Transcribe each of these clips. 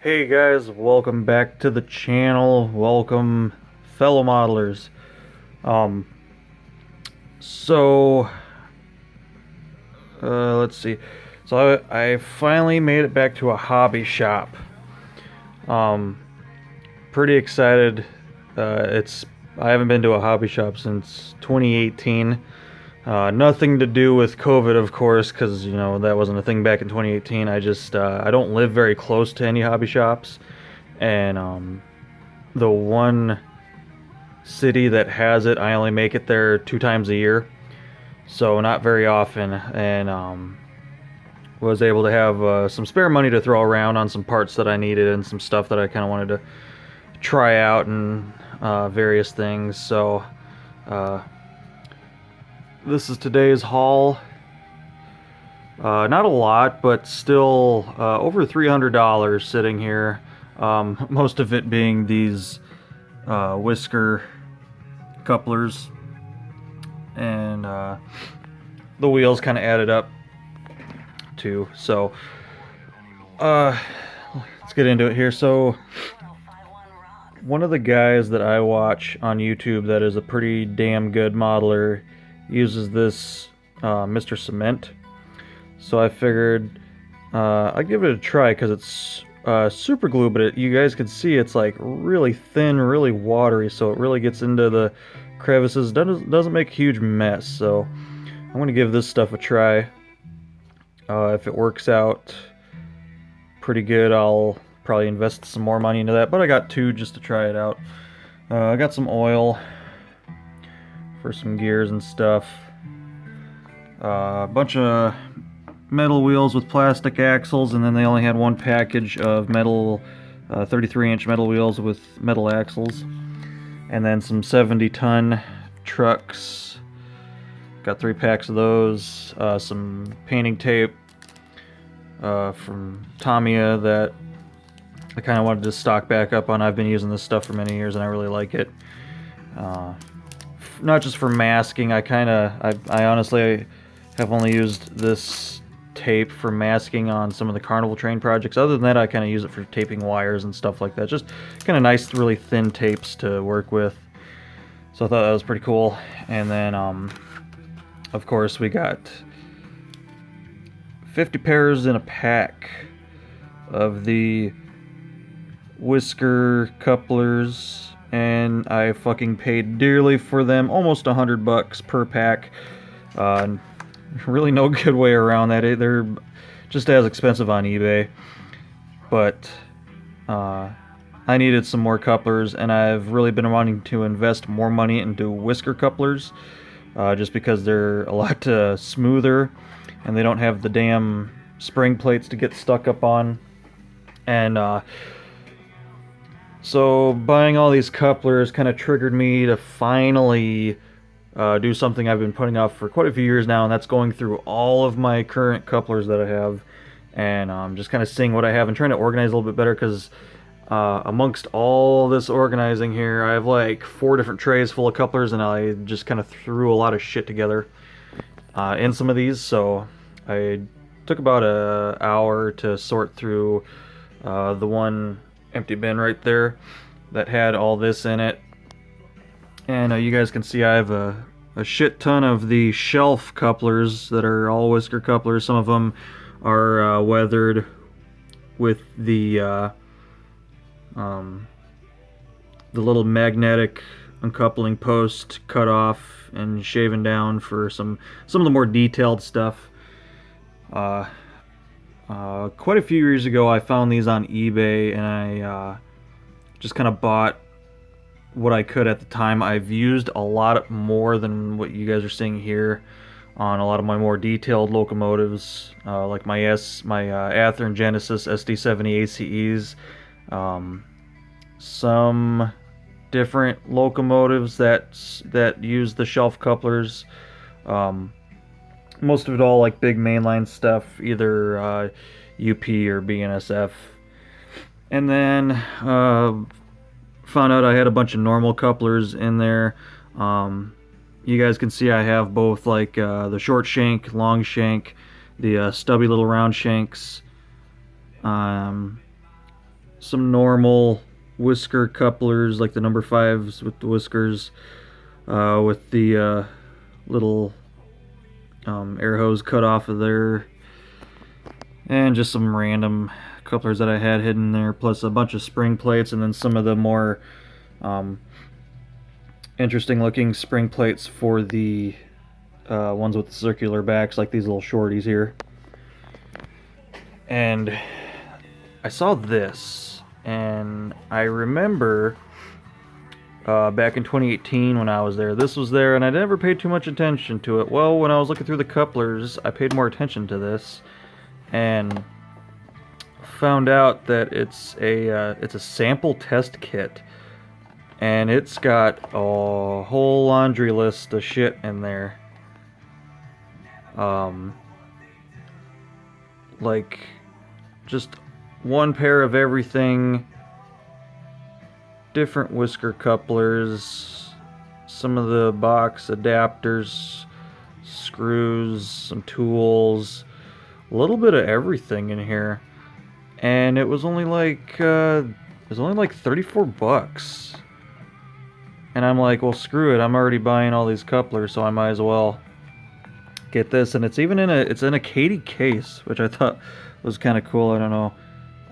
Hey guys, welcome back to the channel. Welcome, fellow modelers. Um, so, let's see. So I finally made it back to a hobby shop. Um, Pretty excited. I haven't been to a hobby shop since 2018. Nothing to do with COVID, of course, because that wasn't a thing back in 2018. I don't live very close to any hobby shops, and the one city that has it, I only make it there 2 times a year, so not very often. And was able to have some spare money to throw around on some parts that I needed and some stuff that I kind of wanted to try out and various things. So this is today's haul. Not a lot, but still over $300 sitting here. Most of it being these Whisker Couplers, and the wheels kind of added up too. So let's get into it here. So one of the guys that I watch on YouTube that is a pretty damn good modeler uses this Mr. Cement. So I figured I'd give it a try because it's super glue, but you guys can see it's like really thin, really watery, so it really gets into the crevices. Doesn't make a huge mess. So I'm going to give this stuff a try. If it works out pretty good, I'll probably invest some more money into that, but I got two just to try it out. I got some oil for some gears and stuff. A bunch of metal wheels with plastic axles, and then they only had one package of metal 33-inch metal wheels with metal axles, and then some 70-ton trucks. Got 3 packs of those. Some painting tape from Tamiya that I kind of wanted to stock back up on. I've been using this stuff for many years and I really like it. Not just for masking. I honestly have only used this tape for masking on some of the carnival train projects. Other than that, I kind of use it for taping wires and stuff like that. Just kind of nice, really thin tapes to work with. So I thought that was pretty cool. And then, of course, we got 50 pairs in a pack of the Whisker Couplers, and I fucking paid dearly for them. Almost $100 per pack. Really no good way around that. They're just as expensive on eBay, but I needed some more couplers, and I've really been wanting to invest more money into Whisker Couplers, just because they're a lot smoother, and they don't have the damn spring plates to get stuck up on. And so buying all these couplers kind of triggered me to finally do something I've been putting off for quite a few years now, and that's going through all of my current couplers that I have, and just kind of seeing what I have and trying to organize a little bit better, because amongst all this organizing here, I have like 4 different trays full of couplers, and I just kind of threw a lot of shit together in some of these. So I took about an hour to sort through the one empty bin right there that had all this in it. And you guys can see I have a shit ton of the shelf couplers that are all Whisker couplers. Some of them are weathered with the little magnetic uncoupling post cut off and shaven down for some of the more detailed stuff. Quite a few years ago, I found these on eBay, and I just kind of bought what I could at the time. I've used a lot more than what you guys are seeing here on a lot of my more detailed locomotives, like my Athearn Genesis SD70 ACEs, some different locomotives that use the shelf couplers. Most of it all like big mainline stuff, either UP or BNSF. And then found out I had a bunch of normal couplers in there. You guys can see I have both like the short shank, long shank, the stubby little round shanks, some normal whisker couplers, like the number 5s with the whiskers, with the little air hose cut off of there, and just some random couplers that I had hidden there, plus a bunch of spring plates, and then some of the more interesting looking spring plates for the ones with the circular backs, like these little shorties here. And I saw this, and I remember back in 2018 when I was there, this was there, and I never paid too much attention to it. Well, when I was looking through the couplers, I paid more attention to this, and found out that it's a sample test kit, and it's got a whole laundry list of shit in there. Like just one pair of everything, different whisker couplers, some of the box adapters, screws, some tools, a little bit of everything in here. And it was only like 34 bucks. And I'm like, well, screw it, I'm already buying all these couplers, so I might as well get this. And it's even in a Katie case, which I thought was kind of cool. I don't know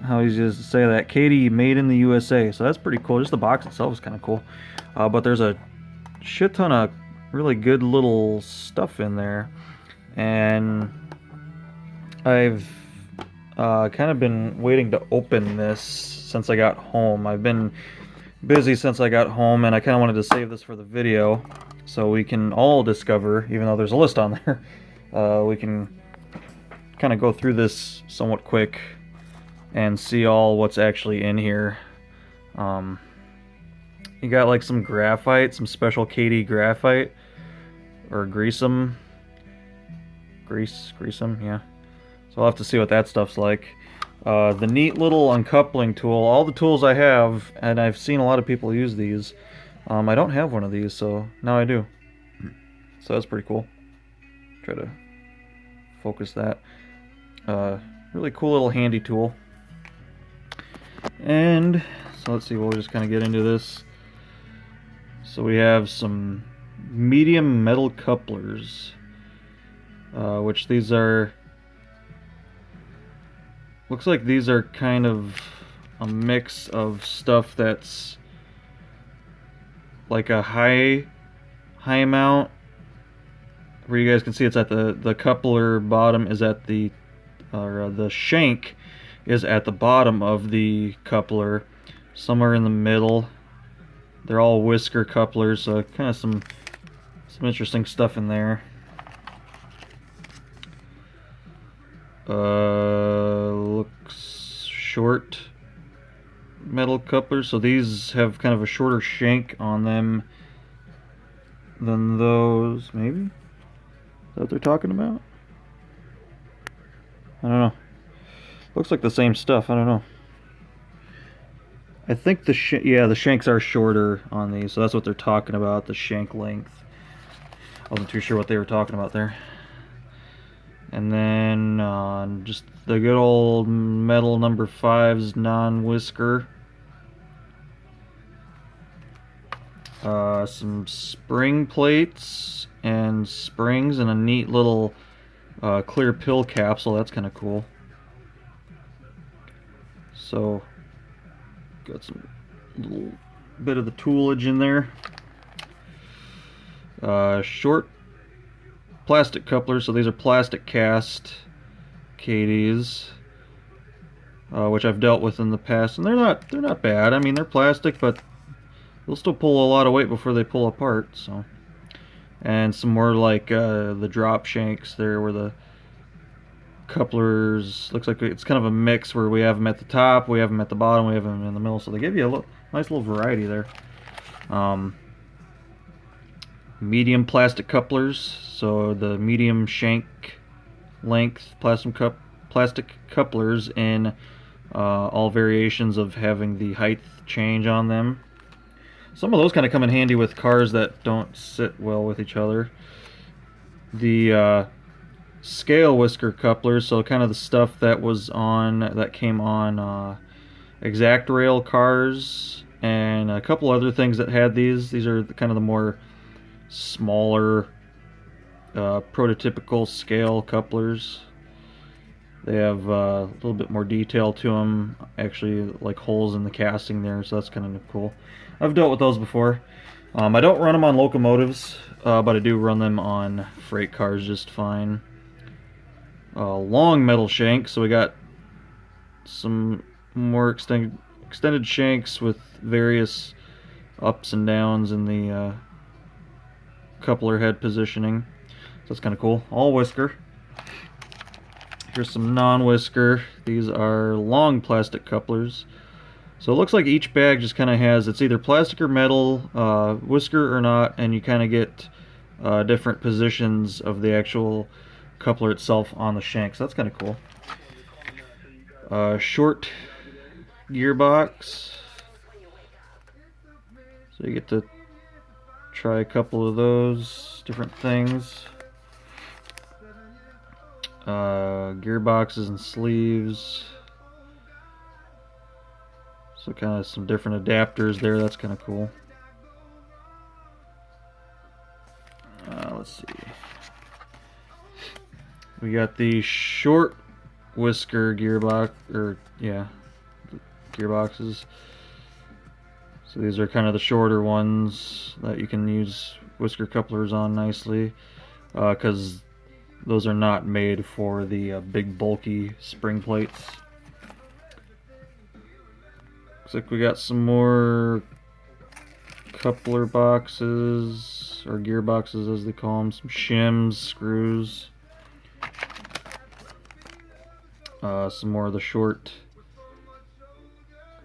how easy it is to say that. Katie, made in the USA, so that's pretty cool. Just the box itself is kind of cool. But there's a shit ton of really good little stuff in there, and I've kind of been waiting to open this since I got home. I've been busy since I got home, and I kind of wanted to save this for the video so we can all discover, even though there's a list on there, we can kind of go through this somewhat quick and see all what's actually in here. You got like some graphite, some special Katie graphite, or greaseum, yeah. So I'll have to see what that stuff's like. The neat little uncoupling tool. All the tools I have, and I've seen a lot of people use these. I don't have one of these, so now I do. So that's pretty cool. Try to focus that. Really cool little handy tool. And so let's see, we'll just kind of get into this. So we have some medium metal couplers, which these are, looks like these are kind of a mix of stuff that's like a high amount, where you guys can see it's at the coupler bottom is at the, or the shank is at the bottom of the coupler, somewhere in the middle. They're all whisker couplers, so kind of some interesting stuff in there. Looks short metal couplers, so these have kind of a shorter shank on them than those. Maybe? Is that what they're talking about? I don't know. Looks like the same stuff. I don't know. I think the shanks are shorter on these, so that's what they're talking about, the shank length. I wasn't too sure what they were talking about there. And then just the good old metal number 5s, non-whisker. Some spring plates and springs, and a neat little clear pill capsule. That's kind of cool. So got some little bit of the toolage in there. Short plastic couplers, so these are plastic cast Kadies, which I've dealt with in the past, and they're not bad. I mean, they're plastic, but they'll still pull a lot of weight before they pull apart. So, and some more like the drop shanks there, where the couplers, looks like it's kind of a mix where we have them at the top, we have them at the bottom, we have them in the middle, so they give you a nice little variety there. Medium plastic couplers, so the medium shank length plastic couplers in all variations of having the height change on them. Some of those kind of come in handy with cars that don't sit well with each other. The scale whisker couplers, so kind of the stuff that came on exact rail cars and a couple other things that had these. These are kind of the more smaller prototypical scale couplers. They have a little bit more detail to them, actually, like holes in the casting there, so that's kind of cool. I've dealt with those before. I don't run them on locomotives, but I do run them on freight cars just fine. Long metal shank, so we got some more extended shanks with various ups and downs in the coupler head positioning. So that's kind of cool. All whisker. Here's some non-whisker. These are long plastic couplers. So it looks like each bag just kind of has, it's either plastic or metal, whisker or not, and you kind of get different positions of the actual coupler itself on the shank. So that's kind of cool. Short gearbox. So you get to try a couple of those different things. Gearboxes and sleeves. So kind of some different adapters there. That's kind of cool. Let's see. We got the short whisker gearbox, gearboxes. So these are kind of the shorter ones that you can use whisker couplers on nicely, because those are not made for the big bulky spring plates. Looks like we got some more coupler boxes, or gearboxes as they call them, some shims, screws. Some more of the short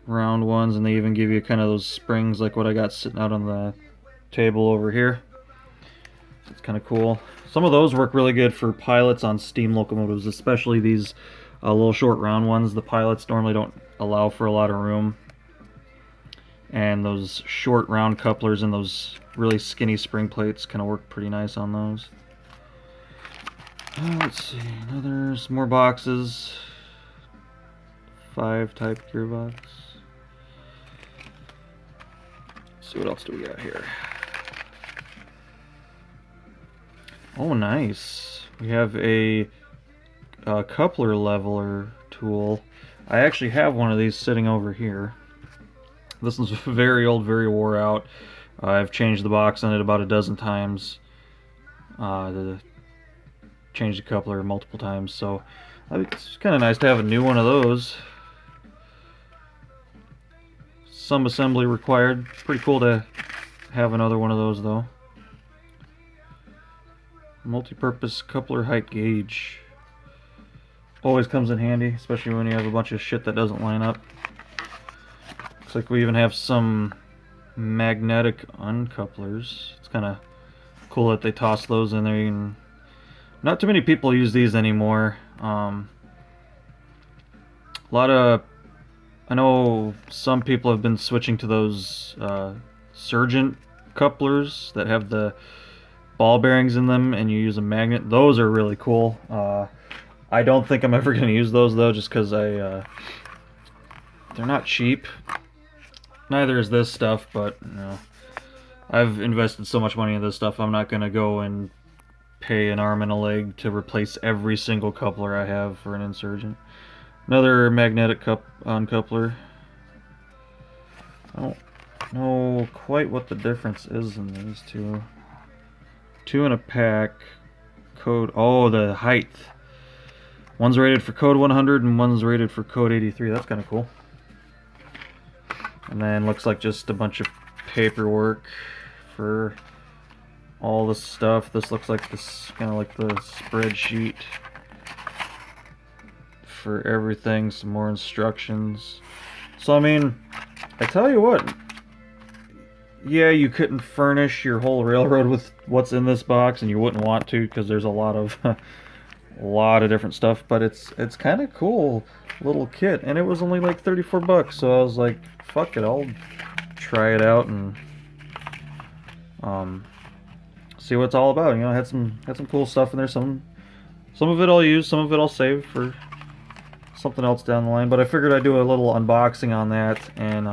round ones, and they even give you kind of those springs like what I got sitting out on the table over here. It's kind of cool. Some of those work really good for pilots on steam locomotives, especially these little short round ones. The pilots normally don't allow for a lot of room, and those short round couplers and those really skinny spring plates kind of work pretty nice on those. Let's see, some more boxes. 5 type gearbox. Let's see what else do we got here. Oh, nice. We have a coupler leveler tool. I actually have one of these sitting over here. This one's very old, very wore out. I've changed the box on it about a dozen times. Changed the coupler multiple times, so it's kind of nice to have a new one of those. Some assembly required. Pretty cool to have another one of those, though. Multi-purpose coupler height gauge. Always comes in handy, especially when you have a bunch of shit that doesn't line up. Looks like we even have some magnetic uncouplers. It's kind of cool that they toss those in there. Not too many people use these anymore. I know some people have been switching to those Surgent couplers that have the ball bearings in them and you use a magnet. Those are really cool. I don't think I'm ever going to use those though, just because they're not cheap. Neither is this stuff, but you know, I've invested so much money in this stuff, I'm not going to go and pay an arm and a leg to replace every single coupler I have for an Insurgent. Another magnetic uncoupler. I don't know quite what the difference is in these two. 2 in a pack. Code. Oh, the height. One's rated for code 100 and one's rated for code 83. That's kind of cool. And then looks like just a bunch of paperwork for all this stuff. This looks like kind of like the spreadsheet for everything. Some more instructions. So I mean, I tell you what, yeah, you couldn't furnish your whole railroad with what's in this box, and you wouldn't want to because there's a lot of different stuff, but it's kind of cool little kit, and it was only like 34 bucks, so I was like, fuck it, I'll try it out and see what it's all about. You know, I had some cool stuff in there. Some of it I'll use, some of it I'll save something else down the line, but I figured I'd do a little unboxing on that, and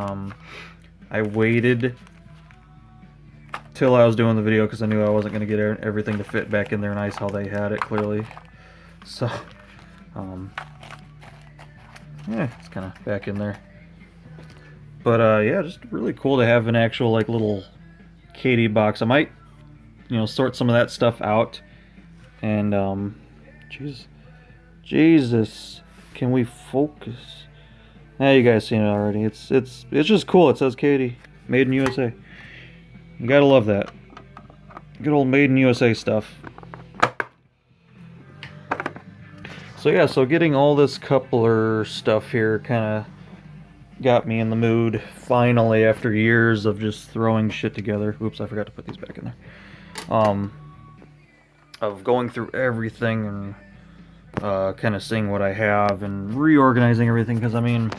I waited till I was doing the video because I knew I wasn't going to get everything to fit back in there nice how they had it clearly. So, yeah, it's kind of back in there. But yeah, just really cool to have an actual like little Katie box. I might, sort some of that stuff out, and Jesus, can we focus? Now you guys seen it already. It's just cool. It says Katie, made in USA. You gotta love that. Good old made in USA stuff. So yeah, so getting all this coupler stuff here kind of got me in the mood finally after years of just throwing shit together. Oops, I forgot to put these back in there. Of going through everything and kind of seeing what I have and reorganizing everything, because I mean,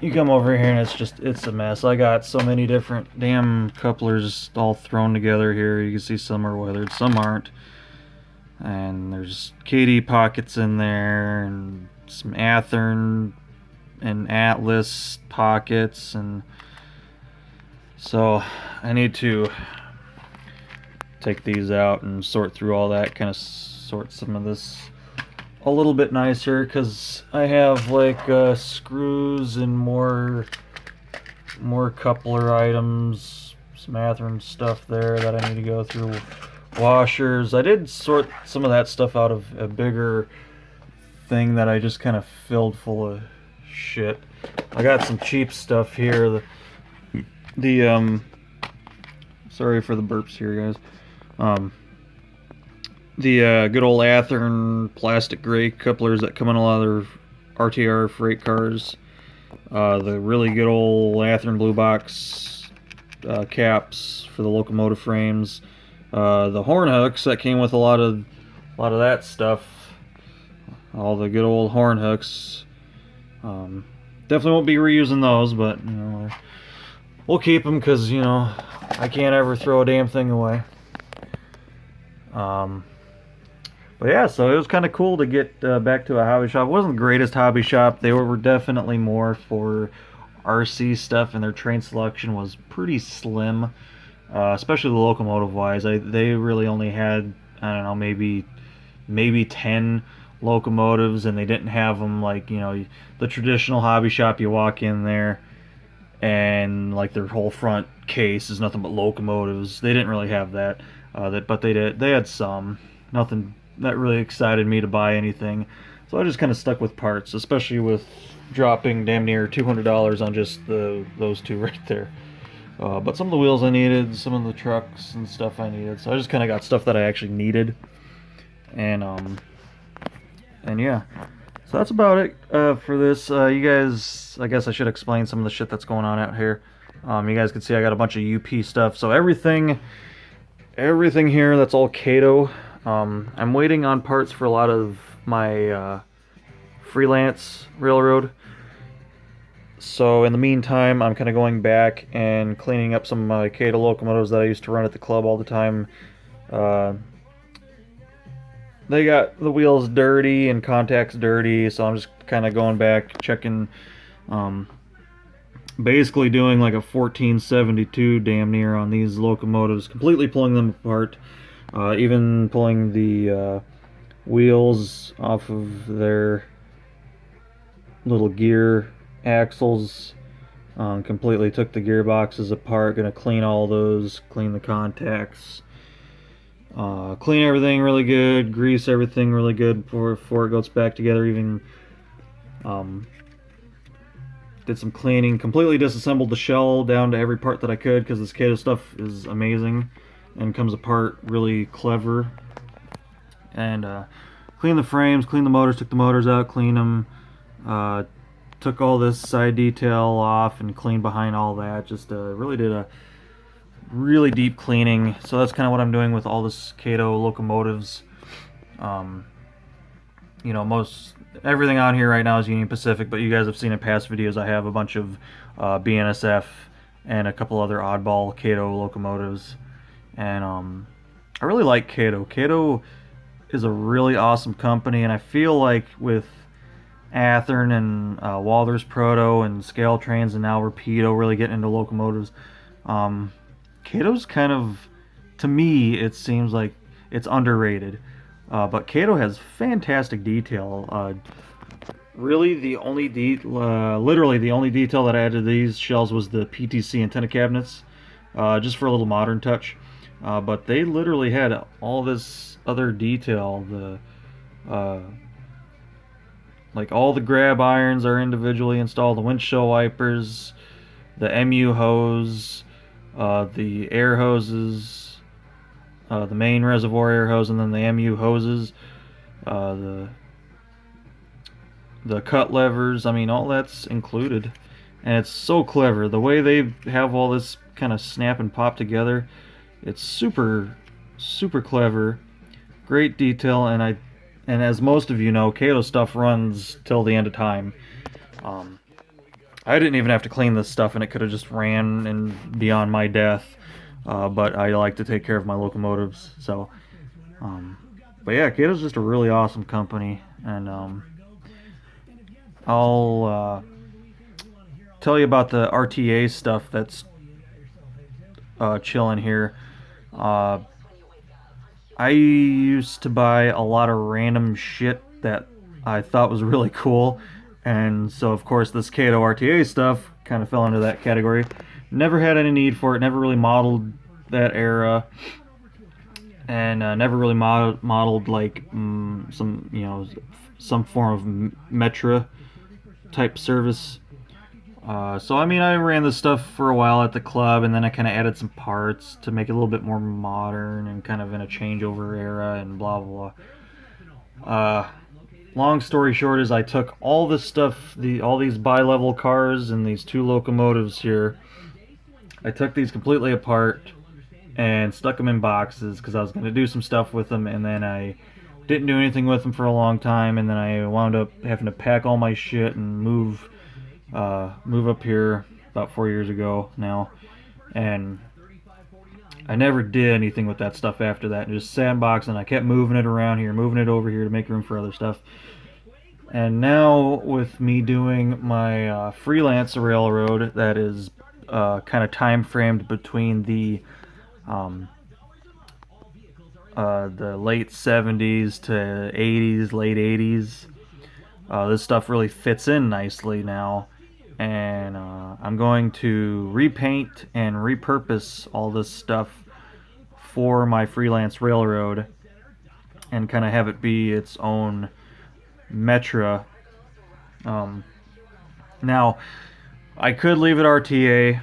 you come over here and it's a mess. I got so many different damn couplers all thrown together here. You can see some are weathered, some aren't. And there's KD pockets in there, and some Athearn and Atlas pockets, and so I need to take these out and sort through all that, kind of sort some of this a little bit nicer, because I have like screws and more coupler items, some Athearn stuff there that I need to go through. Washers. I did sort some of that stuff out of a bigger thing that I just kind of filled full of shit. I got some cheap stuff here. The sorry for the burps here, guys. The good old Athearn plastic gray couplers that come in a lot of RTR freight cars. The really good old Athearn blue box caps for the locomotive frames. The horn hooks that came with a lot of that stuff. All the good old horn hooks. Definitely won't be reusing those, but we'll keep them because I can't ever throw a damn thing away. But yeah, so it was kind of cool to get back to a hobby shop. It wasn't the greatest hobby shop. They were definitely more for RC stuff, and their train selection was pretty slim. Especially the locomotive wise, they really only had, I don't know, maybe 10 locomotives, and they didn't have them like the traditional hobby shop. You walk in there and like their whole front case is nothing but locomotives. They didn't really have that, but they had some. Nothing that really excited me to buy anything, so I just kind of stuck with parts, especially with dropping damn near $200 on just those two right there. But some of the wheels I needed, some of the trucks and stuff I needed, so I just kind of got stuff that I actually needed, and yeah, so that's about it for this. You guys, I guess I should explain some of the shit that's going on out here. You guys can see I got a bunch of UP stuff, so everything here, that's all Kato. I'm waiting on parts for a lot of my freelance railroad. So in the meantime, I'm kind of going back and cleaning up some of my Kato locomotives that I used to run at the club all the time. They got the wheels dirty and contacts dirty, so I'm just kind of going back, checking, basically doing like a 1472 damn near on these locomotives, completely pulling them apart, even pulling the wheels off of their little gear axles. Completely took the gearboxes apart. Gonna clean all those, clean the contacts, clean everything really good, grease everything really good before it goes back together. Even did some cleaning, completely disassembled the shell down to every part that I could, because this Kato stuff is amazing and comes apart really clever. And clean the frames, clean the motors, took the motors out, clean them, took all this side detail off and cleaned behind all that. Just really did a really deep cleaning. So that's kind of what I'm doing with all this Kato locomotives. Most everything on here right now is Union Pacific, but you guys have seen in past videos I have a bunch of BNSF and a couple other oddball Kato locomotives. And I really like Kato. Kato is a really awesome company, and I feel like with Athearn and Walther's Proto and scale trains, and now Rapido really getting into locomotives. Cato's kind of, to me, it seems like it's underrated. But Cato has fantastic detail. Really, literally the only detail that I added to these shells was the PTC antenna cabinets, just for a little modern touch. But they literally had all this other detail. Uh, like all the grab irons are individually installed. The windshield wipers, the MU hose, the air hoses, the main reservoir air hose, and then the MU hoses, the cut levers. I mean, all that's included, and it's so clever. The way they have all this kind of snap and pop together, it's super clever. Great detail, and as most of you know, Kato stuff runs till the end of time. Um, I didn't even have to clean this stuff, and it could have just ran and beyond my death. But I like to take care of my locomotives, so. But yeah, Kato's just a really awesome company, and I'll tell you about the RTA stuff that's chilling here. Uh, I used to buy a lot of random shit that I thought was really cool, and so of course this Kato RTA stuff kind of fell into that category. Never had any need for it. Never really modeled that era, and never really modeled like some form of Metra type service. So I mean, I ran this stuff for a while at the club, and then I kind of added some parts to make it a little bit more modern and kind of in a changeover era and blah blah blah. Long story short is I took all this stuff, all these bi-level cars and these two locomotives here. I took these completely apart and stuck them in boxes because I was going to do some stuff with them, and then I didn't do anything with them for a long time, and then I wound up having to pack all my shit and move up here about 4 years ago now, and I never did anything with that stuff after that. Just sandboxing. I kept moving it around here, moving it over here to make room for other stuff. And now with me doing my freelance railroad that is kind of time framed between the late 70s to 80s, late 80s. This stuff really fits in nicely now, and I'm going to repaint and repurpose all this stuff for my freelance railroad and kind of have it be its own Metra. Now, I could leave it RTA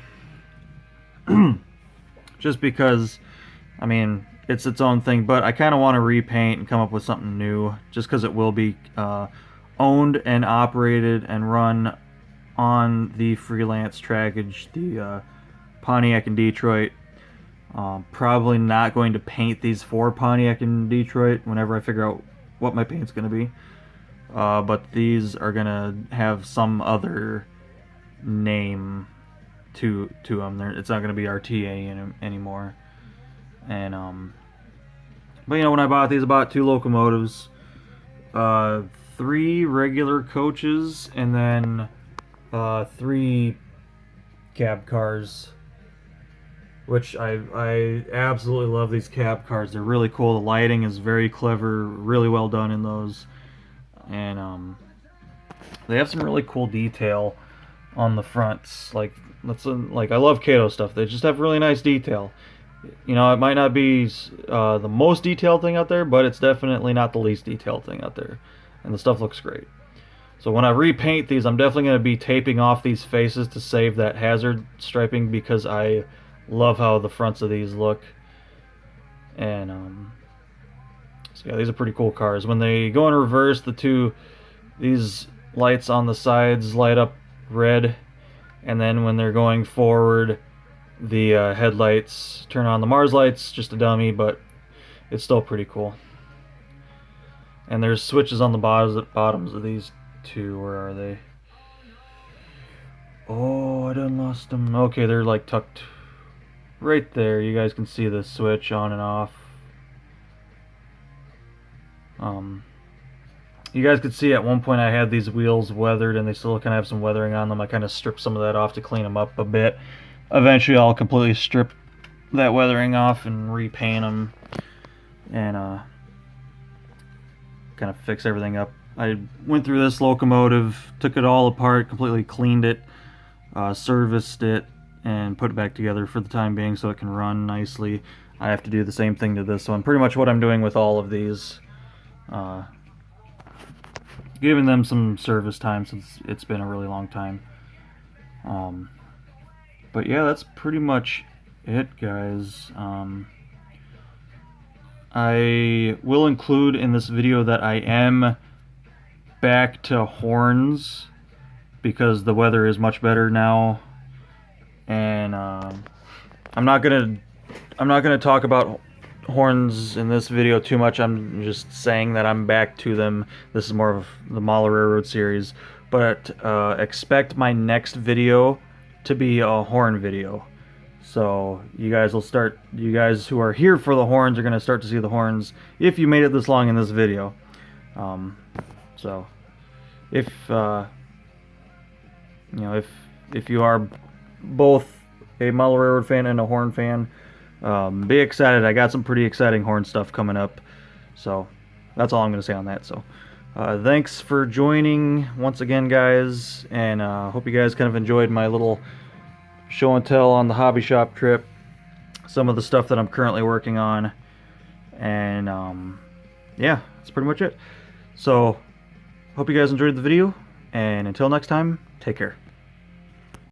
just because, I mean, it's its own thing, but I kind of want to repaint and come up with something new just because it will be owned and operated and run on the freelance trackage, the Pontiac and Detroit. Probably not going to paint these for Pontiac and Detroit whenever I figure out what my paint's going to be. But these are going to have some other name to them. It's not going to be RTA anymore. And but when I bought these, I bought two locomotives, 3 regular coaches, and then 3 cab cars. Which I absolutely love these cab cars. They're really cool. The lighting is very clever, really well done in those, and they have some really cool detail on the fronts. Like I love Kato stuff. They just have really nice detail. It might not be the most detailed thing out there, but it's definitely not the least detailed thing out there, and the stuff looks great. So when I repaint these, I'm definitely going to be taping off these faces to save that hazard striping because I love how the fronts of these look. And so yeah, these are pretty cool cars. When they go in reverse, these lights on the sides light up red, and then when they're going forward, the headlights turn on. The Mars lights, just a dummy, but it's still pretty cool. And there's switches on the bottoms of these two. Where are they? Oh, I done lost them. Okay, they're like tucked right there. You guys can see the switch on and off. You guys could see at one point I had these wheels weathered and they still kind of have some weathering on them. I kind of stripped some of that off to clean them up a bit. Eventually I'll completely strip that weathering off and repaint them and kind of fix everything up. I went through this locomotive, took it all apart, completely cleaned it, serviced it, and put it back together for the time being so it can run nicely. I have to do the same thing to this one. Pretty much what I'm doing with all of these. Giving them some service time since it's been a really long time. But yeah, that's pretty much it, guys. I will include in this video that I am back to horns because the weather is much better now, and I'm not gonna talk about horns in this video too much. I'm just saying that I'm back to them. This is more of the Mahler Railroad series, but expect my next video to be a horn video. So you guys who are here for the horns are going to start to see the horns if you made it this long in this video. So if if you are both a Mahler Railroad fan and a horn fan, be excited. I got some pretty exciting horn stuff coming up. So that's all I'm going to say on that. So thanks for joining once again, guys, and hope you guys kind of enjoyed my little show and tell on the hobby shop trip, some of the stuff that I'm currently working on, and yeah, that's pretty much it. So hope you guys enjoyed the video, and until next time, take care.